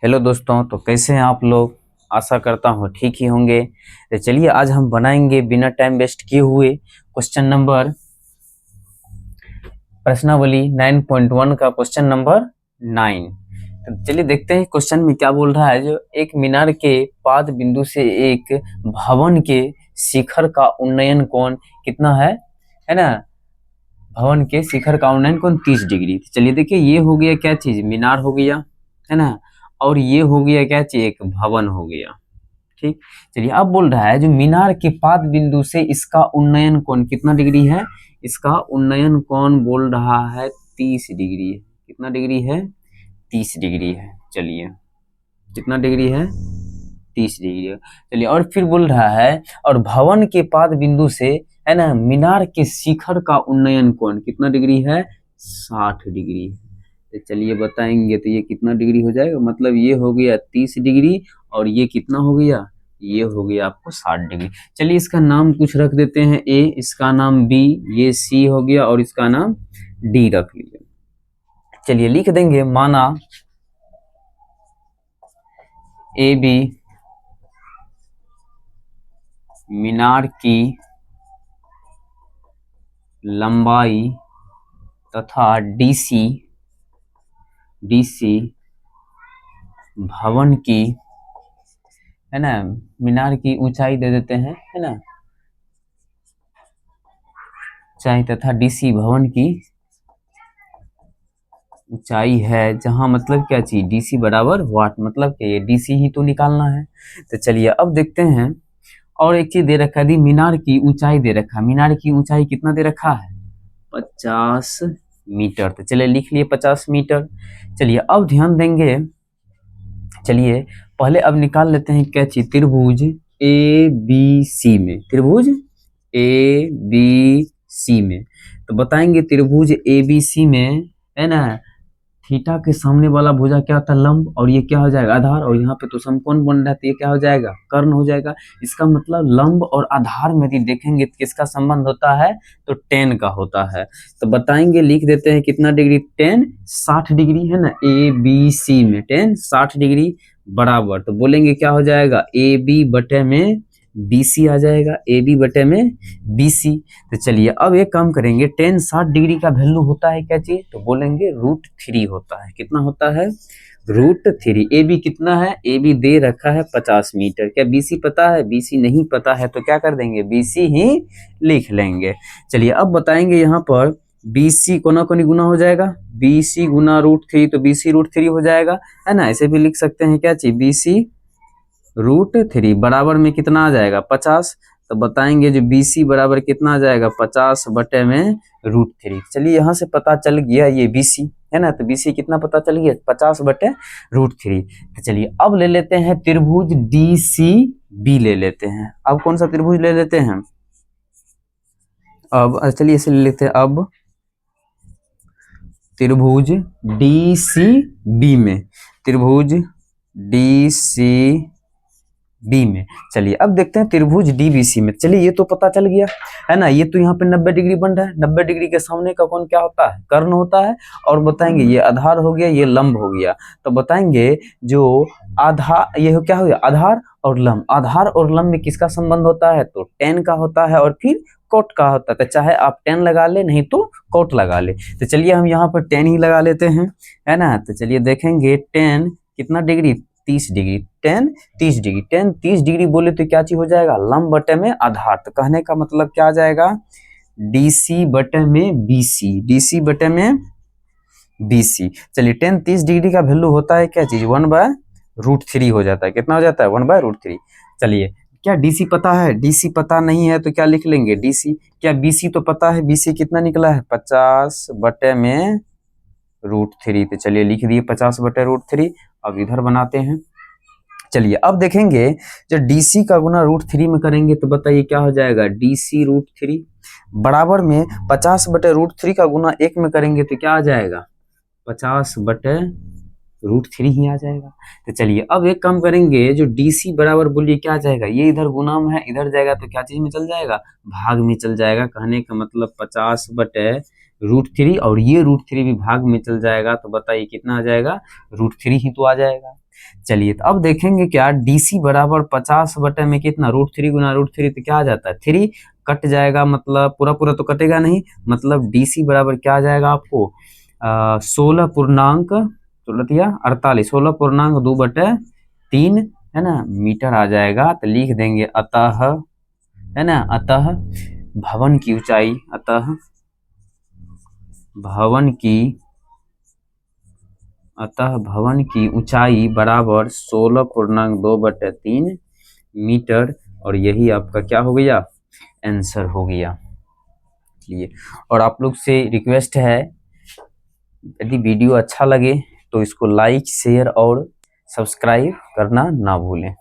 Hello दोस्तों, तो कैसे हैं आप लोग। आशा करता हूँ ठीक ही होंगे। तो चलिए आज हम बनाएंगे बिना टाइम वेस्ट किए हुए क्वेश्चन नंबर प्रश्नावली 9.1 का क्वेश्चन नंबर 9। तो चलिए देखते हैं क्वेश्चन में क्या बोल रहा है। जो एक मीनार के पाद बिंदु से एक भवन के शिखर का उन्नयन कोण कितना है ना। भवन के शिखर का उन्नयन कोण 30 डिग्री। तो चलिए देखिए, ये हो गया क्या चीज, मीनार हो गया है ना, और ये हो गया क्या चीज, एक भवन हो गया। ठीक, चलिए अब बोल रहा है जो मीनार के पाद बिंदु से इसका उन्नयन कोण कितना डिग्री है। इसका उन्नयन कोण बोल रहा है 30 डिग्री है। कितना डिग्री है, 30 डिग्री है। चलिए कितना डिग्री है, 30 डिग्री है। चलिए और फिर बोल रहा है और भवन के पाद बिंदु से है ना मीनार के शिखर का उन्नयन कोण कितना डिग्री है, 60 डिग्री है। तो चलिए बताएंगे तो ये कितना डिग्री हो जाएगा। मतलब ये हो गया 30 डिग्री और ये कितना हो गया, ये हो गया आपको 60 डिग्री। चलिए इसका नाम कुछ रख देते हैं, ए, इसका नाम बी, ये सी हो गया और इसका नाम डी रख लीजिए। चलिए लिख देंगे, माना ए बी मीनार की लंबाई तथा डीसी भवन की है ना, मीनार की ऊंचाई दे देते हैं है ना, ऊंचाई तथा डीसी भवन की ऊंचाई है, जहां मतलब क्या चीज, डीसी बराबर वाट, मतलब कि ये डीसी ही तो निकालना है। तो चलिए अब देखते हैं, और एक चीज दे रखा है, मीनार की ऊंचाई दे रखा है। मीनार की ऊंचाई कितना दे रखा है, 50 मीटर। तो चलिए लिख लिए 50 मीटर। चलिए अब ध्यान देंगे, चलिए पहले अब निकाल लेते हैं क्या चीज, त्रिभुज ए बी सी में, त्रिभुज ए बी सी में। तो बताएंगे त्रिभुज ए बी सी में है ना, थीटा के सामने वाला भुजा क्या होता है, लंब, और ये क्या हो जाएगा, आधार, और यहाँ पे तो समकोण बन रहा है तो ये क्या हो जाएगा, कर्ण हो जाएगा। इसका मतलब लंब और आधार में यदि देखेंगे तो किसका संबंध होता है, तो टेन का होता है। तो बताएंगे, लिख देते हैं कितना डिग्री, टेन 60 डिग्री है ना, ए बी सी में टेन 60 डिग्री बराबर। तो बोलेंगे क्या हो जाएगा, ए बी बटे में BC आ जाएगा, ए बी बटे में BC। तो चलिए अब एक काम करेंगे, टेन 60 डिग्री का वैल्यू होता है क्या चीज, तो बोलेंगे √3 होता है। कितना होता है, √3। ए बी कितना है, ए बी दे रखा है 50 मीटर। क्या BC पता है, BC नहीं पता है तो क्या कर देंगे, BC ही लिख लेंगे। चलिए अब बताएंगे यहाँ पर BC कोना कोनी गुना हो जाएगा, BC गुना √3, तो BC √3 हो जाएगा है ना। ऐसे भी लिख सकते हैं क्या चीज, BC √3 बराबर में कितना आ जाएगा, 50। तो बताएंगे जो BC बराबर कितना आ जाएगा, 50 बटे में √3। चलिए यहाँ से पता चल गया ये BC है ना, तो BC कितना पता चल गया, 50 बटे √3। तो चलिए अब ले लेते हैं त्रिभुज DCB ले लेते हैं। अब कौन सा त्रिभुज ले लेते हैं, अब चलिए इसे ले लेते हैं। अब त्रिभुज DCB में, त्रिभुज DCB में। चलिए अब देखते हैं त्रिभुज DBC में। चलिए ये तो पता चल गया है ना, ये तो यहाँ पे 90 डिग्री बन रहा है। 90 डिग्री के सामने का कोण क्या होता है, कर्ण होता है। और बताएंगे ये आधार हो गया, ये लंब हो गया। तो बताएंगे जो आधार, ये क्या हो गया, आधार और लंब। आधार और लंब में किसका संबंध होता है, तो टेन का होता है, और फिर कोट का होता है। तो चाहे आप टेन लगा ले, नहीं तो कोट लगा ले। तो चलिए हम यहाँ पर टेन ही लगा लेते हैं है ना। तो चलिए देखेंगे टेन कितना degree, 30 degree. Ten 30 degree, ten 30 degree बोले तो क्या चीज हो जाएगा, लंब बटे में आधार। तो कहने का मतलब क्या आ जाएगा, DC बटे में BC, DC बटे में BC। चलिए टेन 30 डिग्री का वैल्यू होता है क्या चीज, 1/√3 हो जाता है। कितना हो जाता है, 1/√3। चलिए क्या DC पता है, DC पता नहीं है तो क्या लिख लेंगे, DC। क्या BC तो पता है, BC कितना निकला है, 50 बटे में √3। तो चलिए लिख दिए 50 बटे √3। अब इधर बनाते हैं। चलिए अब देखेंगे जब DC का गुना √3 में करेंगे तो बताइए क्या हो जाएगा, DC √3 बराबर में 50 बटे √3 का गुना 1 में करेंगे तो क्या आ जाएगा, 50 बटे √3 ही आ जाएगा। तो चलिए अब एक काम करेंगे, जो DC बराबर बोलिए क्या आ जाएगा, ये इधर गुना में है, इधर जाएगा तो क्या चीज में चल जाएगा, भाग में चल जाएगा। कहने का मतलब 50 बटे √3 और ये √3 भी भाग में चल जाएगा। तो बताइए कितना आ जाएगा, √3 ही तो आ जाएगा। चलिए तो अब देखेंगे क्या, डीसी बराबर 50 बटे में कितना, √3 गुना √3 तो क्या आ जाता है 3 कट जाएगा, मतलब पूरा पूरा तो कटेगा नहीं, मतलब डीसी बराबर क्या आ जाएगा आपको 16.48 16.2/3 है ना मीटर आ जाएगा। तो लिख देंगे अतः, है ना, अतः भवन की ऊंचाई, अतः भवन की ऊंचाई बराबर 16.2/3 मीटर, और यही आपका क्या हो गया, आंसर हो गया। चलिए, और आप लोग से रिक्वेस्ट है, यदि वीडियो अच्छा लगे तो इसको लाइक शेयर और सब्सक्राइब करना ना भूलें।